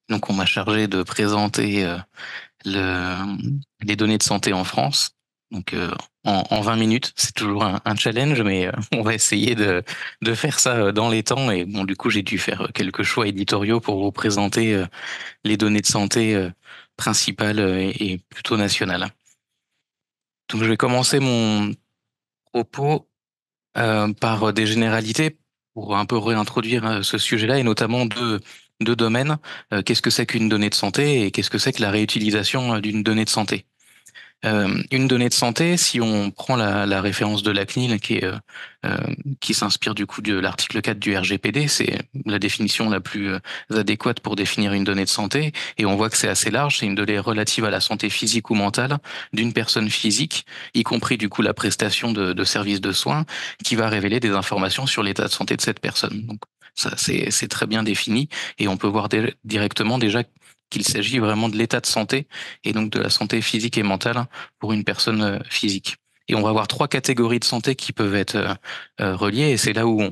Donc, on m'a chargé de présenter les données de santé en France. Donc, en 20 minutes, c'est toujours un challenge, mais on va essayer de faire ça dans les temps. Et bon, du coup, j'ai dû faire quelques choix éditoriaux pour vous présenter les données de santé principales et plutôt nationales. Donc, je vais commencer mon propos par des généralités pour un peu réintroduire ce sujet-là et notamment deux domaines. Qu'est-ce que c'est qu'une donnée de santé et qu'est-ce que c'est que la réutilisation d'une donnée de santé? Une donnée de santé, si on prend la référence de la CNIL euh, qui s'inspire du coup de l'article 4 du RGPD, c'est la définition la plus adéquate pour définir une donnée de santé. Et on voit que c'est assez large, c'est une donnée relative à la santé physique ou mentale d'une personne physique, y compris du coup la prestation de services de soins, qui va révéler des informations sur l'état de santé de cette personne. Donc ça, c'est très bien défini et on peut voir directement déjà qu'il s'agit vraiment de l'état de santé et donc de la santé physique et mentale pour une personne physique. Et on va avoir trois catégories de santé qui peuvent être reliées, et c'est là où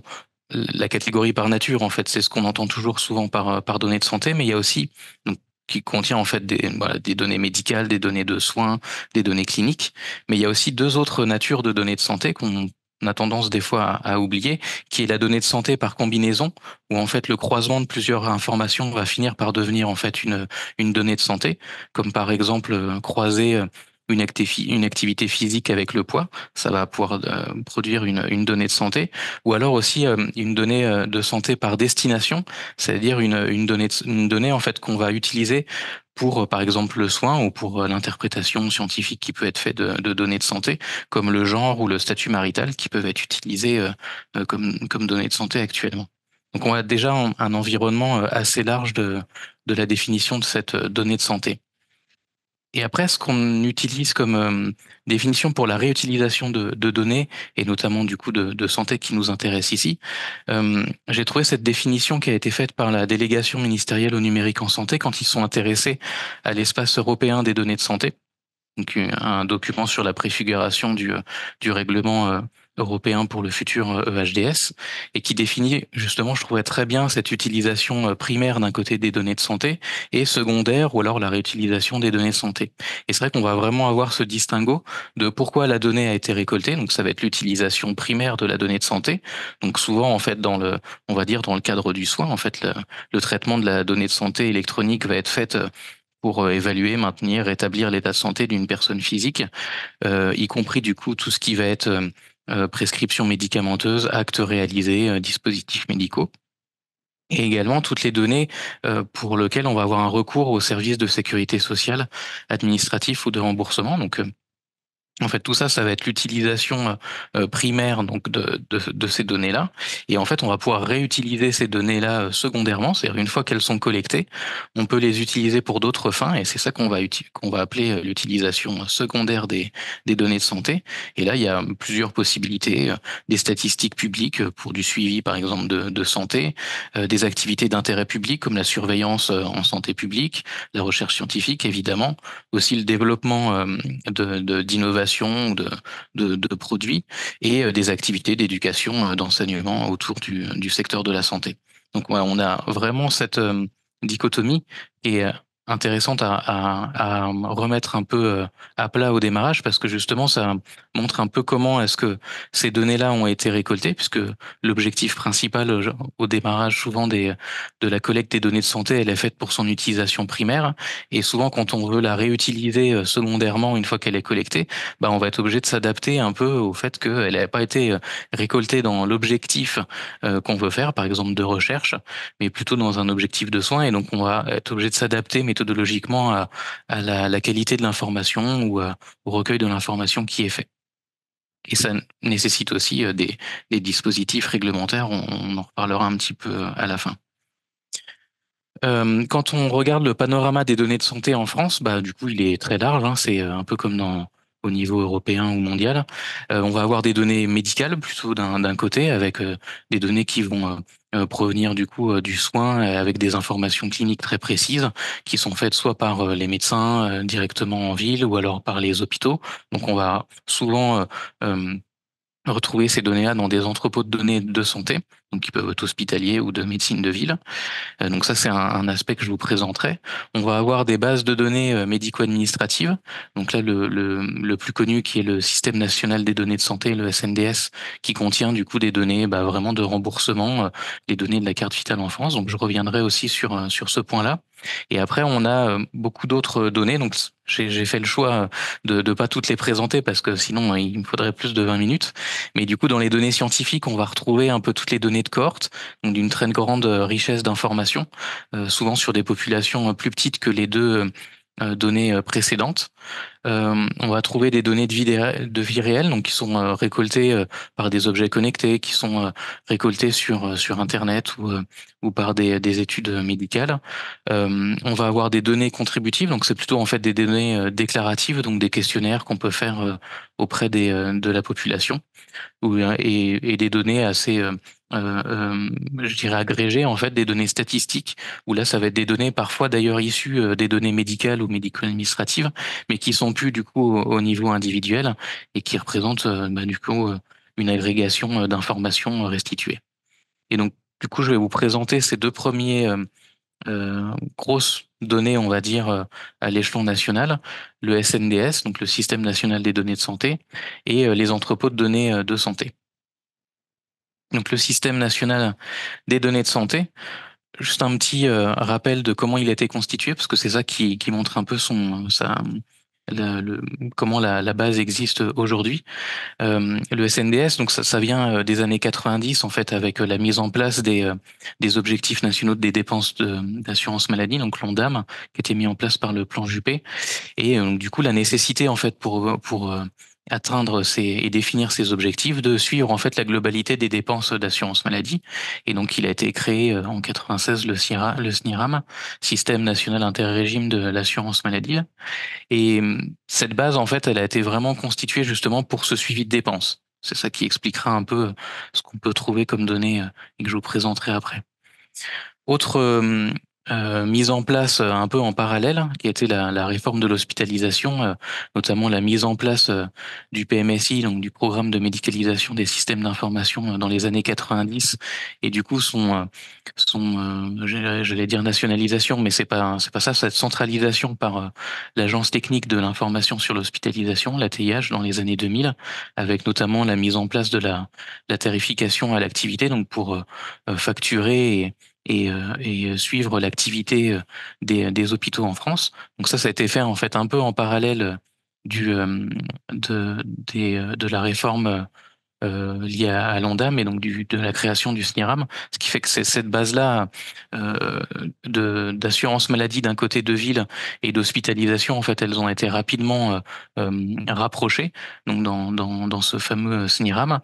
la catégorie par nature, en fait, c'est ce qu'on entend toujours souvent par données de santé, mais il y a aussi, donc, qui contient en fait voilà, des données médicales, des données de soins, des données cliniques, mais il y a aussi deux autres natures de données de santé qu'on a tendance des fois à oublier, qui est la donnée de santé par combinaison, où en fait le croisement de plusieurs informations va finir par devenir en fait une donnée de santé, comme par exemple croiser une activité physique avec le poids, ça va pouvoir produire une donnée de santé, ou alors aussi une donnée de santé par destination, c'est-à-dire une donnée en fait qu'on va utiliser pour par exemple le soin ou pour l'interprétation scientifique qui peut être faite de données de santé, comme le genre ou le statut marital qui peuvent être utilisés comme données de santé actuellement. Donc on a déjà un environnement assez large de la définition de cette donnée de santé. Et après, ce qu'on utilise comme définition pour la réutilisation de données, et notamment du coup de santé qui nous intéresse ici, j'ai trouvé cette définition qui a été faite par la délégation ministérielle au numérique en santé quand ils sont intéressés à l'espace européen des données de santé, donc un document sur la préfiguration du règlement européen pour le futur EHDS, et qui définit justement, je trouvais très bien cette utilisation primaire d'un côté des données de santé et secondaire ou alors la réutilisation des données de santé. Et c'est vrai qu'on va vraiment avoir ce distinguo de pourquoi la donnée a été récoltée, donc ça va être l'utilisation primaire de la donnée de santé, donc souvent en fait on va dire dans le cadre du soin, en fait le traitement de la donnée de santé électronique va être fait pour évaluer, maintenir, rétablir l'état de santé d'une personne physique, y compris du coup tout ce qui va être prescription médicamenteuse, actes réalisés, dispositifs médicaux. Et également toutes les données pour lesquelles on va avoir un recours au service de sécurité sociale, administratif ou de remboursement. Donc, en fait, tout ça, ça va être l'utilisation primaire donc de ces données-là. Et en fait, on va pouvoir réutiliser ces données-là secondairement, c'est-à-dire une fois qu'elles sont collectées, on peut les utiliser pour d'autres fins. Et c'est ça qu'on va appeler l'utilisation secondaire des données de santé. Et là, il y a plusieurs possibilités, des statistiques publiques pour du suivi, par exemple, de santé, des activités d'intérêt public comme la surveillance en santé publique, la recherche scientifique, évidemment, aussi le développement d'innovation ou de produits et des activités d'éducation, d'enseignement autour du secteur de la santé. Donc ouais, on a vraiment cette dichotomie qui est intéressante à remettre un peu à plat au démarrage parce que justement ça montre un peu comment est-ce que ces données-là ont été récoltées puisque l'objectif principal au démarrage souvent de la collecte des données de santé elle est faite pour son utilisation primaire et souvent, quand on veut la réutiliser secondairement une fois qu'elle est collectée, bah, on va être obligé de s'adapter un peu au fait qu'elle n'avait pas été récoltée dans l'objectif qu'on veut faire, par exemple de recherche, mais plutôt dans un objectif de soin. Et donc, on va être obligé de s'adapter méthodologiquement à la qualité de l'information ou au recueil de l'information qui est fait. Et ça nécessite aussi des dispositifs réglementaires. On en reparlera un petit peu à la fin. Quand on regarde le panorama des données de santé en France, bah, du coup, il est très large, hein, c'est un peu comme au niveau européen ou mondial. On va avoir des données médicales plutôt d'un côté, avec des données qui vont provenir du coup du soin, avec des informations cliniques très précises, qui sont faites soit par les médecins directement en ville ou alors par les hôpitaux. Donc, on va souvent retrouver ces données-là dans des entrepôts de données de santé, donc qui peuvent être hospitaliers ou de médecine de ville. Donc ça, c'est un aspect que je vous présenterai. On va avoir des bases de données médico-administratives. Donc là, le plus connu qui est le Système national des données de santé, le SNDS, qui contient du coup des données vraiment de remboursement, les données de la carte vitale en France. Donc je reviendrai aussi sur ce point-là. Et après, on a beaucoup d'autres données. Donc j'ai fait le choix de pas toutes les présenter parce que sinon il me faudrait plus de 20 minutes. Mais du coup, dans les données scientifiques, on va retrouver un peu toutes les données de cohorte, donc d'une très grande richesse d'informations, souvent sur des populations plus petites que les deux données précédentes. On va trouver des données de vie réelle, donc qui sont récoltées par des objets connectés, qui sont récoltées sur Internet ou par des études médicales. On va avoir des données contributives, donc c'est plutôt en fait des données déclaratives, donc des questionnaires qu'on peut faire auprès de la population et des données assez, je dirais agrégées, en fait, des données statistiques, où là, ça va être des données parfois d'ailleurs issues des données médicales ou médico-administratives, mais qui sont plus du coup au niveau individuel et qui représentent du coup une agrégation d'informations restituées. Et donc, du coup, je vais vous présenter ces deux premiers grosses données, on va dire, à l'échelon national, le SNDS, donc le Système national des données de santé, et les entrepôts de données de santé. Donc le système national des données de santé, juste un petit rappel de comment il a été constitué, parce que c'est ça qui montre un peu comment la base existe aujourd'hui. Le SNDS, donc ça vient des années 90 en fait, avec la mise en place des objectifs nationaux des dépenses d'assurance maladie, donc l'ONDAM, qui a été mis en place par le plan Juppé. Et du coup, la nécessité en fait pour atteindre et définir ces objectifs, de suivre en fait la globalité des dépenses d'assurance maladie. Et donc, il a été créé en 96 le SNIRAM, Système national interrégime de l'assurance maladie. Et cette base en fait, elle a été vraiment constituée justement pour ce suivi de dépenses. C'est ça qui expliquera un peu ce qu'on peut trouver comme données et que je vous présenterai après. Autre mise en place un peu en parallèle, qui a été la réforme de l'hospitalisation, notamment la mise en place du PMSI, donc du programme de médicalisation des systèmes d'information dans les années 90, et du coup j'allais dire nationalisation, mais c'est pas ça, cette centralisation par l'Agence technique de l'information sur l'hospitalisation, l'ATIH, dans les années 2000, avec notamment la mise en place de la tarification à l'activité, donc pour facturer et suivre l'activité des hôpitaux en France. Donc ça a été fait en fait un peu en parallèle du de la réforme liée à l'ONDAM et donc de la création du SNIRAM, ce qui fait que c'est cette base-là d'assurance maladie d'un côté de ville et d'hospitalisation, en fait, elles ont été rapidement rapprochées, donc dans ce fameux SNIRAM.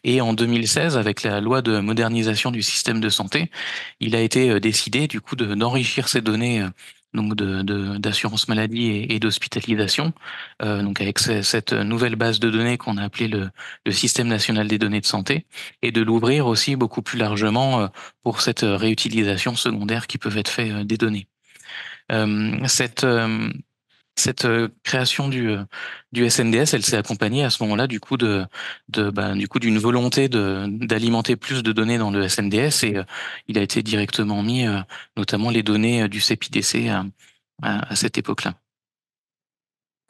Et en 2016, avec la loi de modernisation du système de santé, il a été décidé du coup d'enrichir ces données donc d'assurance maladie et d'hospitalisation, donc avec cette nouvelle base de données qu'on a appelée le Système national des données de santé, et de l'ouvrir aussi beaucoup plus largement pour cette réutilisation secondaire qui peut être faite des données. Euh, cette euh, cette création du SNDS, elle s'est accompagnée à ce moment-là du coup du coup d'une volonté d'alimenter plus de données dans le SNDS, et il a été directement mis notamment les données du CEPIDC à cette époque-là.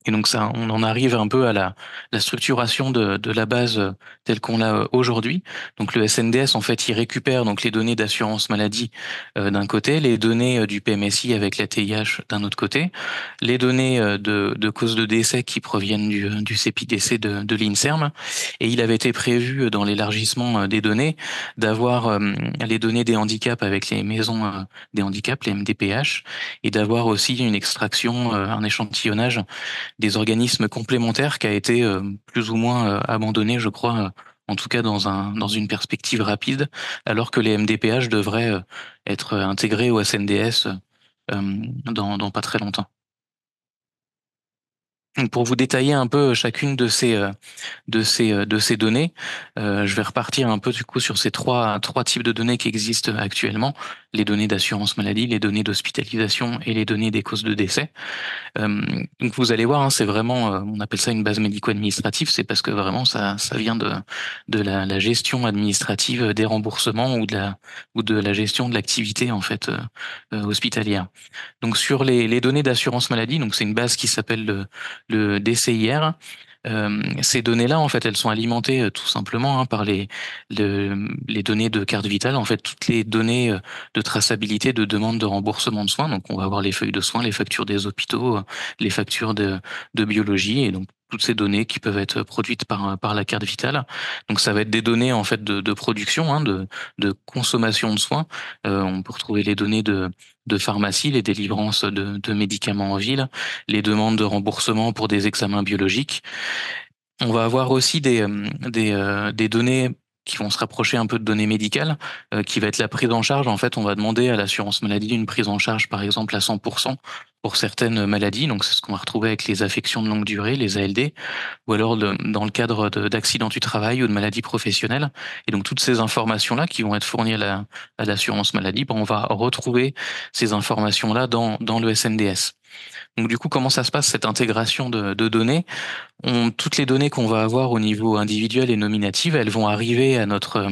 Et donc ça, on en arrive un peu à la structuration de la base telle qu'on l'a aujourd'hui. Donc le SNDS, en fait, il récupère donc les données d'assurance maladie d'un côté, les données du PMSI avec la TIH d'un autre côté, les données de cause de décès qui proviennent du CEPIDC de l'INSERM. Et il avait été prévu dans l'élargissement des données d'avoir les données des handicaps avec les maisons des handicaps, les MDPH, et d'avoir aussi une extraction, un échantillonnage des organismes complémentaires qui a été plus ou moins abandonné, je crois, en tout cas dans une perspective rapide, alors que les MDPH devraient être intégrés au SNDS dans pas très longtemps. Donc, pour vous détailler un peu chacune de ces données, je vais repartir un peu du coup sur ces trois types de données qui existent actuellement: les données d'assurance maladie, les données d'hospitalisation et les données des causes de décès. Euh, donc vous allez voir, hein, c'est vraiment, on appelle ça une base médico-administrative, c'est parce que vraiment ça vient de la gestion administrative des remboursements ou de la gestion de l'activité en fait hospitalière. Donc sur les données d'assurance maladie, donc c'est une base qui s'appelle le DCIR. Ces données-là, en fait, elles sont alimentées tout simplement, hein, par les données de carte vitale, en fait, toutes les données de traçabilité de demande de remboursement de soins. Donc, on va avoir les feuilles de soins, les factures des hôpitaux, les factures de biologie, et donc toutes ces données qui peuvent être produites par la carte vitale. Donc, ça va être des données en fait de production, hein, de consommation de soins. On peut retrouver les données de pharmacie, les délivrances de médicaments en ville, les demandes de remboursement pour des examens biologiques. On va avoir aussi des données qui vont se rapprocher un peu de données médicales, qui va être la prise en charge. En fait, on va demander à l'assurance maladie une prise en charge, par exemple, à 100% pour certaines maladies. Donc, c'est ce qu'on va retrouver avec les affections de longue durée, les ALD, ou alors dans le cadre d'accidents du travail ou de maladies professionnelles. Et donc, toutes ces informations-là qui vont être fournies à l'assurance maladie, ben, on va retrouver ces informations-là dans le SNDS. Donc, du coup, comment ça se passe, cette intégration de données? Toutes les données qu'on va avoir au niveau individuel et nominative, elles vont arriver à notre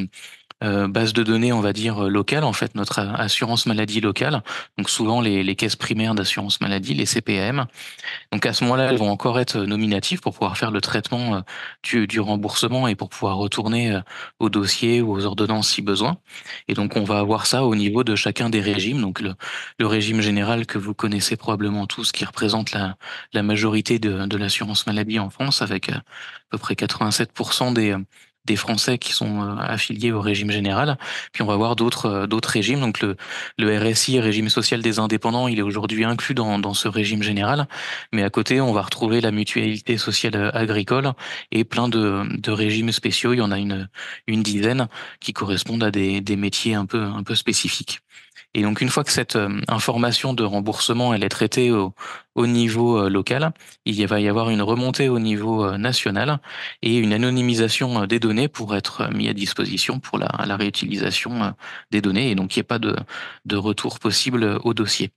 base de données, on va dire, locale, en fait, notre assurance maladie locale. Donc souvent les caisses primaires d'assurance maladie, les CPAM. Donc à ce moment-là, elles vont encore être nominatives pour pouvoir faire le traitement du remboursement et pour pouvoir retourner au dossier ou aux ordonnances si besoin. Et donc on va avoir ça au niveau de chacun des régimes. Donc le régime général que vous connaissez probablement tous, qui représente la majorité de l'assurance maladie en France, avec à peu près 87% des Français qui sont affiliés au régime général. Puis on va avoir d'autres régimes. Donc le RSI, régime social des indépendants, il est aujourd'hui inclus dans ce régime général. Mais à côté, on va retrouver la mutualité sociale agricole et plein de régimes spéciaux. Il y en a une dizaine qui correspondent à des métiers un peu spécifiques. Et donc, une fois que cette information de remboursement elle est traitée au niveau local, va y avoir une remontée au niveau national et une anonymisation des données pour être mis à disposition pour la réutilisation des données, et donc il n'y ait pas de retour possible au dossier.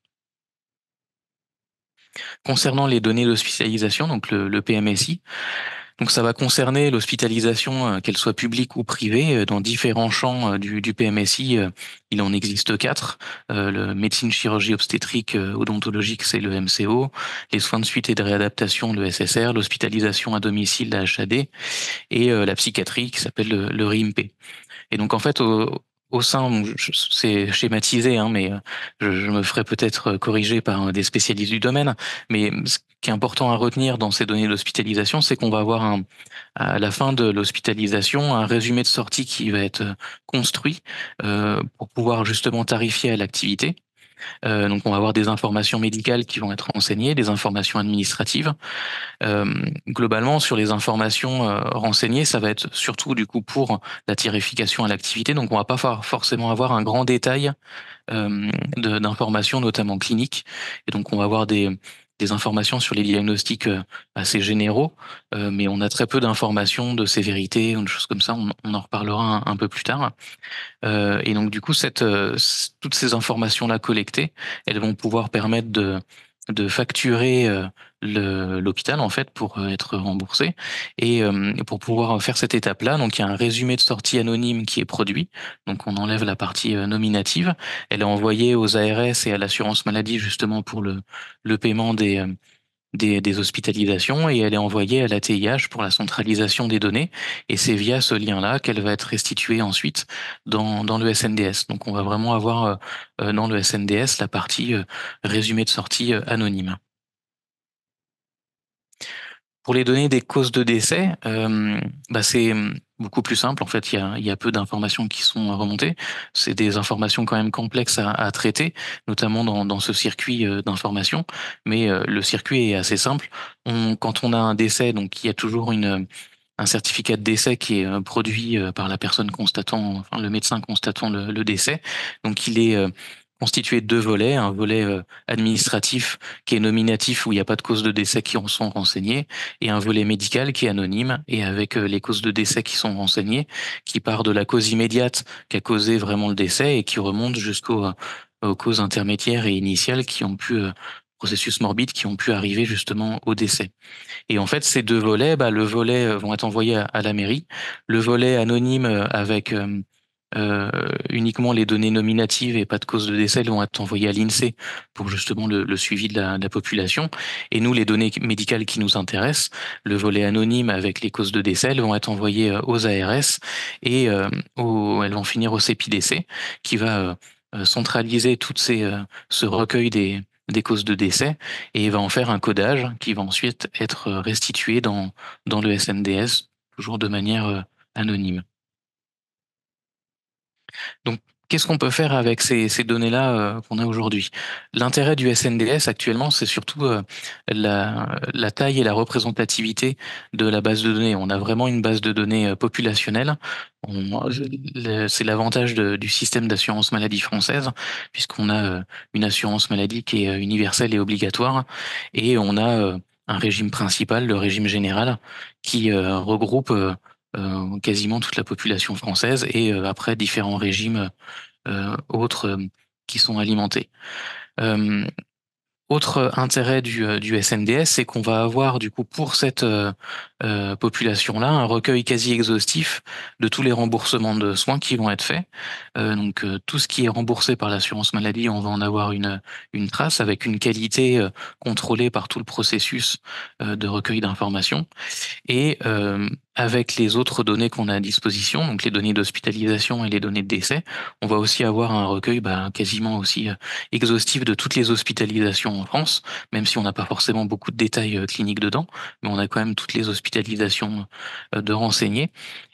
Concernant les données d'hospitalisation, donc le PMSI, donc ça va concerner l'hospitalisation, qu'elle soit publique ou privée, dans différents champs du PMSI. Il en existe quatre. Le médecine, chirurgie obstétrique, odontologique, c'est le MCO. Les soins de suite et de réadaptation, le SSR. L'hospitalisation à domicile, la HAD. Et la psychiatrie, qui s'appelle le RIMP. Et donc en fait, au sein, c'est schématisé, hein, mais je me ferai peut-être corriger par des spécialistes du domaine. Mais ce qui est important à retenir dans ces données d'hospitalisation, c'est qu'on va avoir à la fin de l'hospitalisation un résumé de sortie qui va être construit pour pouvoir justement tarifier à l'activité. Donc on va avoir des informations médicales qui vont être renseignées, des informations administratives. Euh, Globalement, sur les informations renseignées, ça va être surtout du coup pour la tarification à l'activité. Donc, on va pas forcément avoir un grand détail d'informations, notamment cliniques. Et donc, on va avoir des informations sur les diagnostics assez généraux, mais on a très peu d'informations de sévérité ou de choses comme ça. On en reparlera un peu plus tard. Et donc, du coup, toutes ces informations-là collectées, elles vont pouvoir permettre de facturer l'hôpital en fait pour être remboursé, et pour pouvoir faire cette étape-là. Donc il y a un résumé de sortie anonyme qui est produit. Donc on enlève la partie nominative. Elle est envoyée aux ARS et à l'assurance maladie justement pour le paiement des hospitalisations, et elle est envoyée à la TIH pour la centralisation des données, et c'est via ce lien-là qu'elle va être restituée ensuite dans le SNDS. Donc on va vraiment avoir dans le SNDS la partie résumé de sortie anonyme. Pour les données des causes de décès, bah c'est beaucoup plus simple. En fait, il y a peu d'informations qui sont remontées. C'est des informations quand même complexes à traiter, notamment dans ce circuit d'information. Mais le circuit est assez simple. Quand on a un décès, donc il y a toujours un certificat de décès qui est produit par la personne constatant, enfin le médecin constatant le décès. Donc il est constitué de deux volets, un volet administratif qui est nominatif où il n'y a pas de cause de décès qui en sont renseignées, et un volet médical qui est anonyme et avec les causes de décès qui sont renseignées, qui part de la cause immédiate qui a causé vraiment le décès et qui remonte aux causes intermédiaires et initiales qui ont pu processus morbide qui ont pu arriver justement au décès. Et en fait, ces deux volets, le volet vont être envoyés à la mairie, le volet anonyme avec uniquement les données nominatives et pas de cause de décès vont être envoyées à l'INSEE pour justement le suivi de la population. Et nous, les données médicales qui nous intéressent, le volet anonyme avec les causes de décès, elles vont être envoyées aux ARS et elles vont finir au CEPIDC qui va centraliser ce recueil des causes de décès et va en faire un codage qui va ensuite être restitué dans le SNDS, toujours de manière anonyme. Donc, qu'est-ce qu'on peut faire avec ces données-là qu'on a aujourd'hui? L'intérêt du SNDS actuellement, c'est surtout la taille et la représentativité de la base de données. On a vraiment une base de données populationnelle. C'est l'avantage du système d'assurance maladie française, puisqu'on a une assurance maladie qui est universelle et obligatoire, et on a un régime principal, le régime général, qui regroupe quasiment toute la population française et après différents régimes autres qui sont alimentés. Autre intérêt du SNDS, c'est qu'on va avoir du coup pour cette population-là un recueil quasi exhaustif de tous les remboursements de soins qui vont être faits. Donc tout ce qui est remboursé par l'assurance maladie, on va en avoir une trace avec une qualité contrôlée par tout le processus de recueil d'informations. Et avec les autres données qu'on a à disposition, donc les données d'hospitalisation et les données de décès, on va aussi avoir un recueil quasiment aussi exhaustif de toutes les hospitalisations en France, même si on n'a pas forcément beaucoup de détails cliniques dedans, mais on a quand même toutes les hospitalisations de renseignées.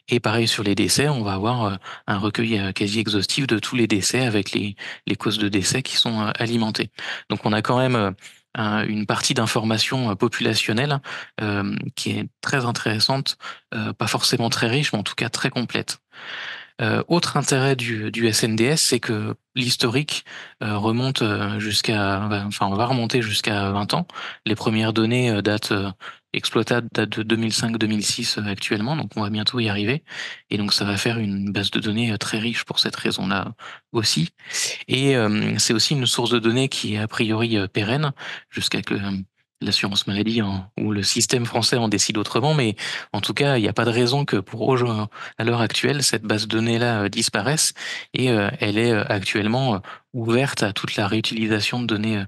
Et pareil sur les décès, on va avoir un recueil quasi exhaustif de tous les décès avec les causes de décès qui sont alimentées. Donc on a quand même une partie d'information populationnelle qui est très intéressante, pas forcément très riche, mais en tout cas très complète. Autre intérêt du SNDS, c'est que l'historique remonte on va remonter jusqu'à 20 ans. Les premières données exploitables datent de 2005-2006 actuellement, donc on va bientôt y arriver. Et donc ça va faire une base de données très riche pour cette raison-là aussi. Et c'est aussi une source de données qui est a priori pérenne jusqu'à que l'assurance maladie ou le système français en décide autrement. Mais en tout cas, il n'y a pas de raison que à l'heure actuelle, cette base de données-là disparaisse. Et elle est actuellement ouverte à toute la réutilisation de données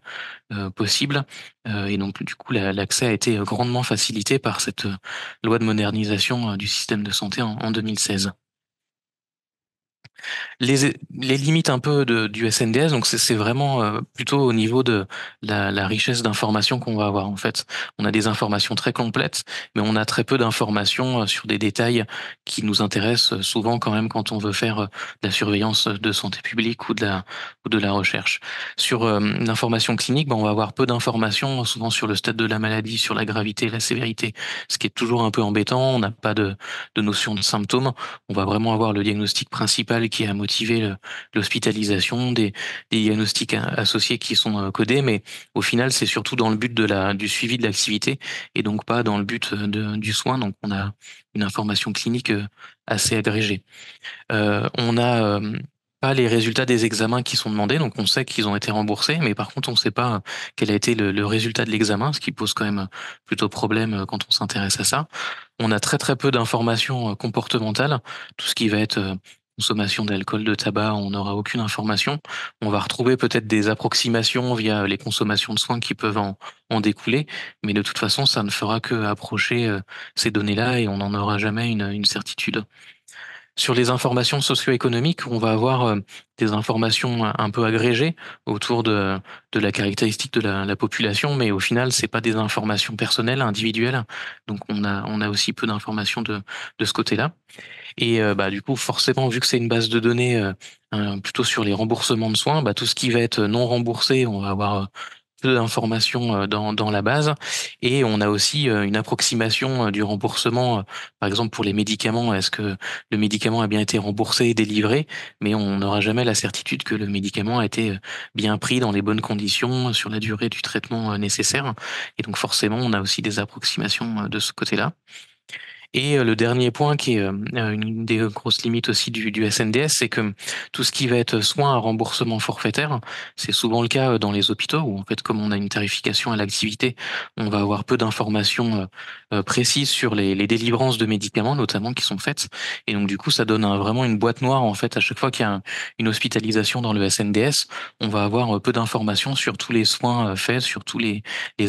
possible. Et donc, du coup, l'accès a été grandement facilité par cette loi de modernisation du système de santé en 2016. Les limites un peu du SNDS, donc c'est vraiment plutôt au niveau de la richesse d'informations qu'on va avoir en fait. On a des informations très complètes, mais on a très peu d'informations sur des détails qui nous intéressent souvent quand même quand on veut faire de la surveillance de santé publique ou de la recherche. Sur l'information clinique, on va avoir peu d'informations souvent sur le stade de la maladie, sur la gravité, la sévérité, ce qui est toujours un peu embêtant. On n'a pas de notion de symptômes. On va vraiment avoir le diagnostic principal qui a motivé l'hospitalisation, des diagnostics associés qui sont codés, mais au final, c'est surtout dans le but du suivi de l'activité et donc pas dans le but du soin. Donc, on a une information clinique assez agrégée. On a pas les résultats des examens qui sont demandés, donc on sait qu'ils ont été remboursés, mais par contre on ne sait pas quel a été le résultat de l'examen, ce qui pose quand même plutôt problème quand on s'intéresse à ça. On a très très peu d'informations comportementales, tout ce qui va être consommation d'alcool, de tabac, on n'aura aucune information. On va retrouver peut-être des approximations via les consommations de soins qui peuvent en découler, mais de toute façon ça ne fera que approcher ces données-là et on n'en aura jamais une certitude. Sur les informations socio-économiques, on va avoir des informations un peu agrégées autour de la caractéristique de la population, mais au final, c'est pas des informations personnelles, individuelles. Donc, on a aussi peu d'informations de ce côté-là. Et du coup, forcément, vu que c'est une base de données plutôt sur les remboursements de soins, tout ce qui va être non remboursé, on va avoir peu d'informations dans la base, et on a aussi une approximation du remboursement. Par exemple, pour les médicaments, est-ce que le médicament a bien été remboursé et délivré? Mais on n'aura jamais la certitude que le médicament a été bien pris dans les bonnes conditions sur la durée du traitement nécessaire. Et donc forcément, on a aussi des approximations de ce côté-là. Et le dernier point qui est une des grosses limites aussi du SNDS, c'est que tout ce qui va être soins à remboursement forfaitaire, c'est souvent le cas dans les hôpitaux où en fait, comme on a une tarification à l'activité, on va avoir peu d'informations précises sur les délivrances de médicaments notamment qui sont faites. Et donc du coup, ça donne vraiment une boîte noire en fait à chaque fois qu'il y a une hospitalisation dans le SNDS, on va avoir peu d'informations sur tous les soins faits, sur tous les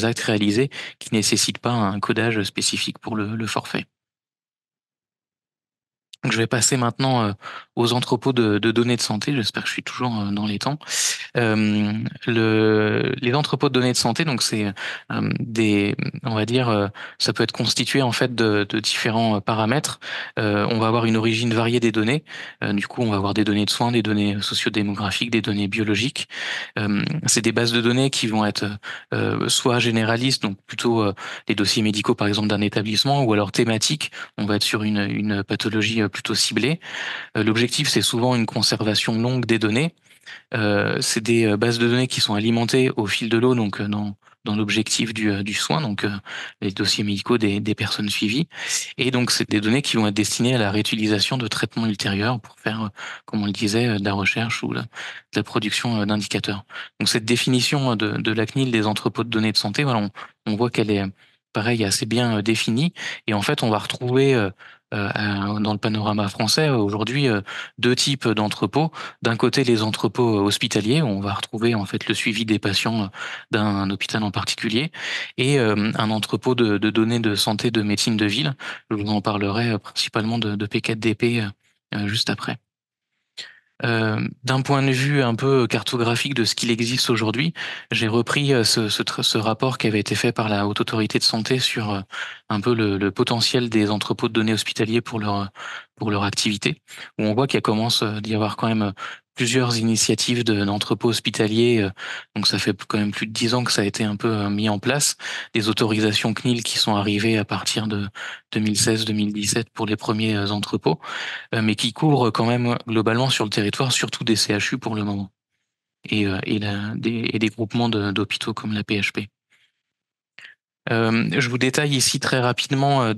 actes réalisés qui nécessitent pas un codage spécifique pour le forfait. Je vais passer maintenant aux entrepôts de données de santé. J'espère que je suis toujours dans les temps. Les entrepôts de données de santé, donc c'est on va dire, ça peut être constitué en fait de différents paramètres. On va avoir une origine variée des données. Du coup, on va avoir des données de soins, des données sociodémographiques, des données biologiques. C'est des bases de données qui vont être soit généralistes, donc plutôt les dossiers médicaux par exemple d'un établissement, ou alors thématiques. On va être sur une pathologie plutôt ciblée. L'objectif, c'est souvent une conservation longue des données. C'est des bases de données qui sont alimentées au fil de l'eau, donc dans l'objectif du soin, donc les dossiers médicaux des personnes suivies. Et donc, c'est des données qui vont être destinées à la réutilisation de traitements ultérieurs pour faire, comme on le disait, de la recherche ou de la production d'indicateurs. Donc, cette définition de la CNIL des entrepôts de données de santé, voilà, on voit qu'elle est, pareil, assez bien définie. Et en fait, on va retrouver dans le panorama français aujourd'hui deux types d'entrepôts. D'un côté, les entrepôts hospitaliers, où on va retrouver en fait le suivi des patients d'un hôpital en particulier, et un entrepôt de données de santé de médecine de ville. Je vous en parlerai principalement de P4DP juste après. D'un point de vue un peu cartographique de ce qu'il existe aujourd'hui, j'ai repris ce rapport qui avait été fait par la Haute Autorité de Santé sur un peu le potentiel des entrepôts de données hospitaliers pour leur activité, où on voit qu'il commence d'y avoir quand même plusieurs initiatives d'entrepôts hospitaliers. Donc ça fait quand même plus de 10 ans que ça a été un peu mis en place. Des autorisations CNIL qui sont arrivées à partir de 2016-2017 pour les premiers entrepôts, mais qui couvre quand même globalement sur le territoire, surtout des CHU pour le moment, et des groupements d'hôpitaux comme la PHP. Je vous détaille ici très rapidement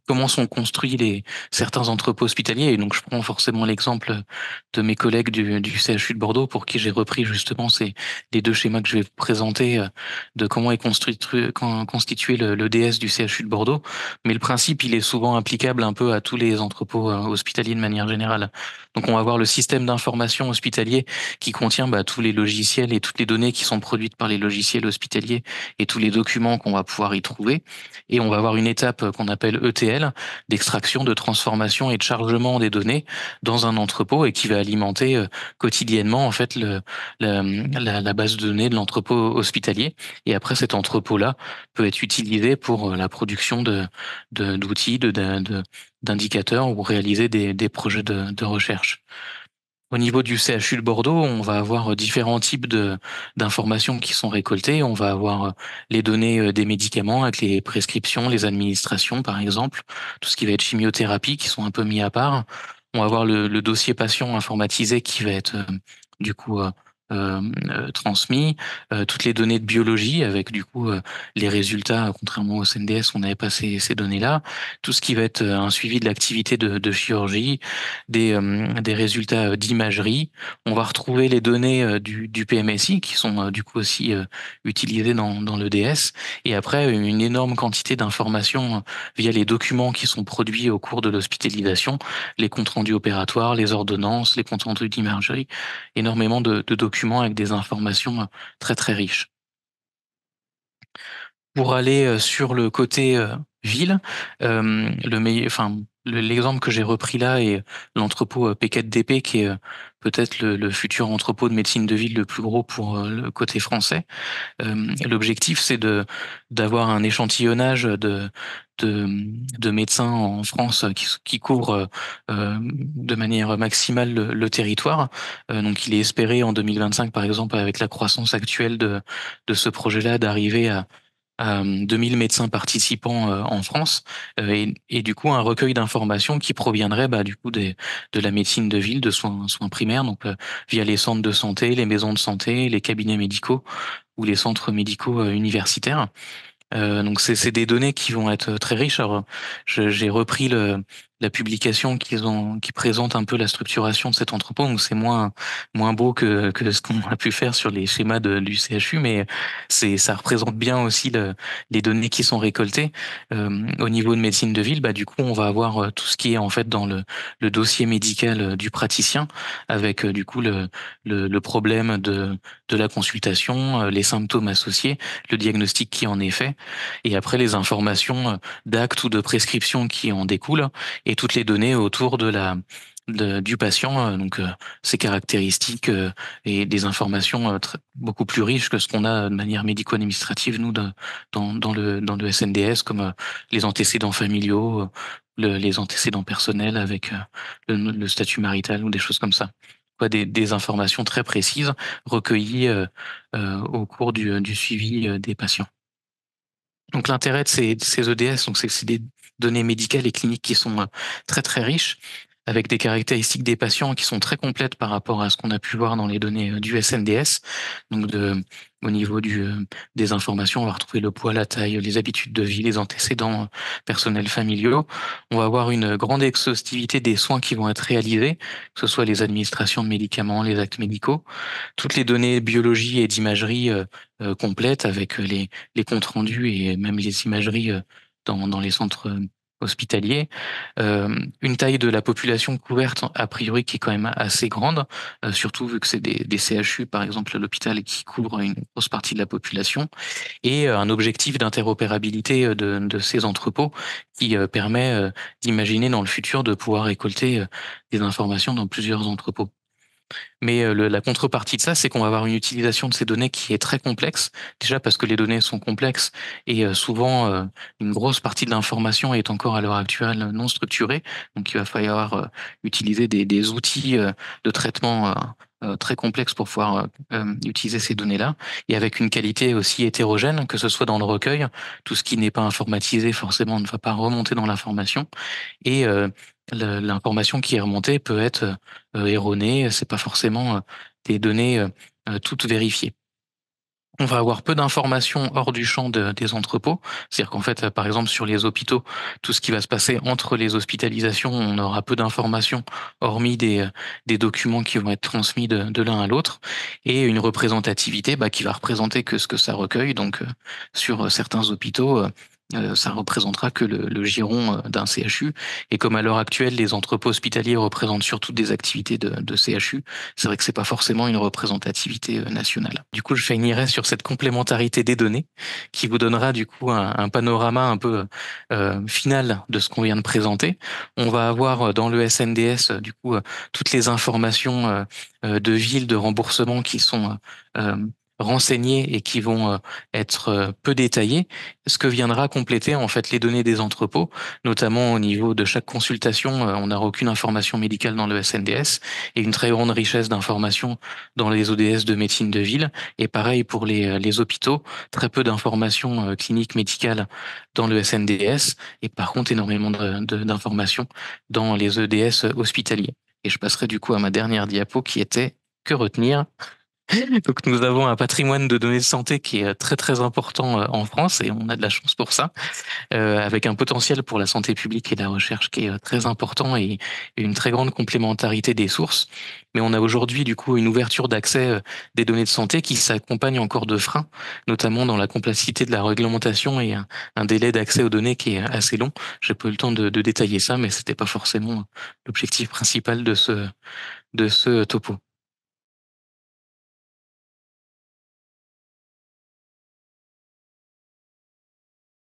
comment sont construits certains entrepôts hospitaliers. Et donc, je prends forcément l'exemple de mes collègues du CHU de Bordeaux, pour qui j'ai repris justement les deux schémas que je vais vous présenter de comment est constitué le DS du CHU de Bordeaux. Mais le principe, il est souvent applicable un peu à tous les entrepôts hospitaliers de manière générale. Donc, on va avoir le système d'information hospitalier qui contient tous les logiciels et toutes les données qui sont produites par les logiciels hospitaliers et tous les documents qu'on va pouvoir y trouver. Et on va avoir une étape qu'on appelle ETL, d'extraction, de transformation et de chargement des données dans un entrepôt, et qui va alimenter quotidiennement en fait la base de données de l'entrepôt hospitalier. Et après, cet entrepôt-là peut être utilisé pour la production d'outils, d'indicateurs, ou réaliser des projets de recherche. Au niveau du CHU de Bordeaux, on va avoir différents types d'informations qui sont récoltées. On va avoir les données des médicaments avec les prescriptions, les administrations, par exemple, tout ce qui va être chimiothérapie qui sont un peu mis à part. On va avoir le dossier patient informatisé qui va être du coup transmis, toutes les données de biologie avec du coup les résultats. Contrairement au SNDS, on n'avait pas ces données-là. Tout ce qui va être un suivi de l'activité de chirurgie, des résultats d'imagerie. On va retrouver les données du PMSI qui sont du coup aussi utilisées dans le DS. Et après, une énorme quantité d'informations via les documents qui sont produits au cours de l'hospitalisation, les comptes rendus opératoires, les ordonnances, les comptes rendus d'imagerie, énormément de documents avec des informations très très riches. Pour aller sur le côté ville, l'exemple que j'ai repris là est l'entrepôt P4DP, qui est peut-être le futur entrepôt de médecine de ville le plus gros pour le côté français. L'objectif, c'est d'avoir un échantillonnage de, de médecins en France qui couvrent de manière maximale le territoire. Donc, il est espéré en 2025, par exemple, avec la croissance actuelle de ce projet-là, d'arriver à 2000 médecins participants en France et du coup un recueil d'informations qui proviendrait du coup de la médecine de ville, de soins primaires, donc via les centres de santé, les maisons de santé, les cabinets médicaux ou les centres médicaux universitaires. Donc c'est des données qui vont être très riches. Alors j'ai repris la publication qui présente un peu la structuration de cet entrepôt. Donc c'est moins beau que ce qu'on a pu faire sur les schémas du CHU, mais ça représente bien aussi les données qui sont récoltées. Au niveau de médecine de ville, du coup on va avoir tout ce qui est en fait dans le dossier médical du praticien, avec du coup le problème de la consultation, les symptômes associés, le diagnostic qui en est fait, et après les informations d'actes ou de prescriptions qui en découlent, et toutes les données autour du patient, donc ses caractéristiques et des informations beaucoup plus riches que ce qu'on a de manière médico-administrative, nous, dans le SNDS, comme les antécédents familiaux, les antécédents personnels avec le statut marital ou des choses comme ça. Des informations très précises recueillies au cours du suivi des patients. Donc l'intérêt de ces EDS, donc c'est des données médicales et cliniques qui sont très très riches, avec des caractéristiques des patients qui sont très complètes par rapport à ce qu'on a pu voir dans les données du SNDS. Donc au niveau des informations, on va retrouver le poids, la taille, les habitudes de vie, les antécédents personnels familiaux. On va avoir une grande exhaustivité des soins qui vont être réalisés, que ce soit les administrations de médicaments, les actes médicaux, toutes les données biologie et d'imagerie complètes avec les comptes rendus et même les imageries dans les centres hospitaliers. Une taille de la population couverte a priori qui est quand même assez grande, surtout vu que c'est des CHU, par exemple l'hôpital, qui couvre une grosse partie de la population, et un objectif d'interopérabilité de ces entrepôts qui permet d'imaginer dans le futur de pouvoir récolter des informations dans plusieurs entrepôts. Mais la contrepartie de ça, c'est qu'on va avoir une utilisation de ces données qui est très complexe. Déjà parce que les données sont complexes et souvent une grosse partie de l'information est encore à l'heure actuelle non structurée. Donc il va falloir utiliser des outils de traitement très complexes pour pouvoir utiliser ces données-là, et avec une qualité aussi hétérogène, que ce soit dans le recueil. Tout ce qui n'est pas informatisé forcément ne va pas remonter dans l'information, et l'information qui est remontée peut être erronée. C'est pas forcément des données toutes vérifiées. On va avoir peu d'informations hors du champ des entrepôts. C'est-à-dire qu'en fait, par exemple, sur les hôpitaux, tout ce qui va se passer entre les hospitalisations, on aura peu d'informations, hormis des documents qui vont être transmis de l'un à l'autre, et une représentativité qui va représenter que ce que ça recueille. Donc, sur certains hôpitaux, ça représentera que le giron d'un CHU. Et comme à l'heure actuelle, les entrepôts hospitaliers représentent surtout des activités de CHU, c'est vrai que c'est pas forcément une représentativité nationale. Du coup, je finirai sur cette complémentarité des données qui vous donnera du coup un panorama un peu final de ce qu'on vient de présenter. On va avoir dans le SNDS du coup toutes les informations de ville, de remboursement qui sont renseignées et qui vont être peu détaillées, ce que viendra compléter en fait les données des entrepôts, notamment au niveau de chaque consultation. On n'aura aucune information médicale dans le SNDS, et une très grande richesse d'informations dans les ODS de médecine de ville. Et pareil pour les hôpitaux, très peu d'informations cliniques médicales dans le SNDS, et par contre énormément d'informations dans les EDS hospitaliers. Et je passerai du coup à ma dernière diapo qui était que retenir. Donc nous avons un patrimoine de données de santé qui est très très important en France, et on a de la chance pour ça, avec un potentiel pour la santé publique et la recherche qui est très important, et une très grande complémentarité des sources. Mais on a aujourd'hui du coup une ouverture d'accès des données de santé qui s'accompagne encore de freins, notamment dans la complexité de la réglementation et un délai d'accès aux données qui est assez long. J'ai pas eu le temps de détailler ça, mais c'était pas forcément l'objectif principal de ce topo.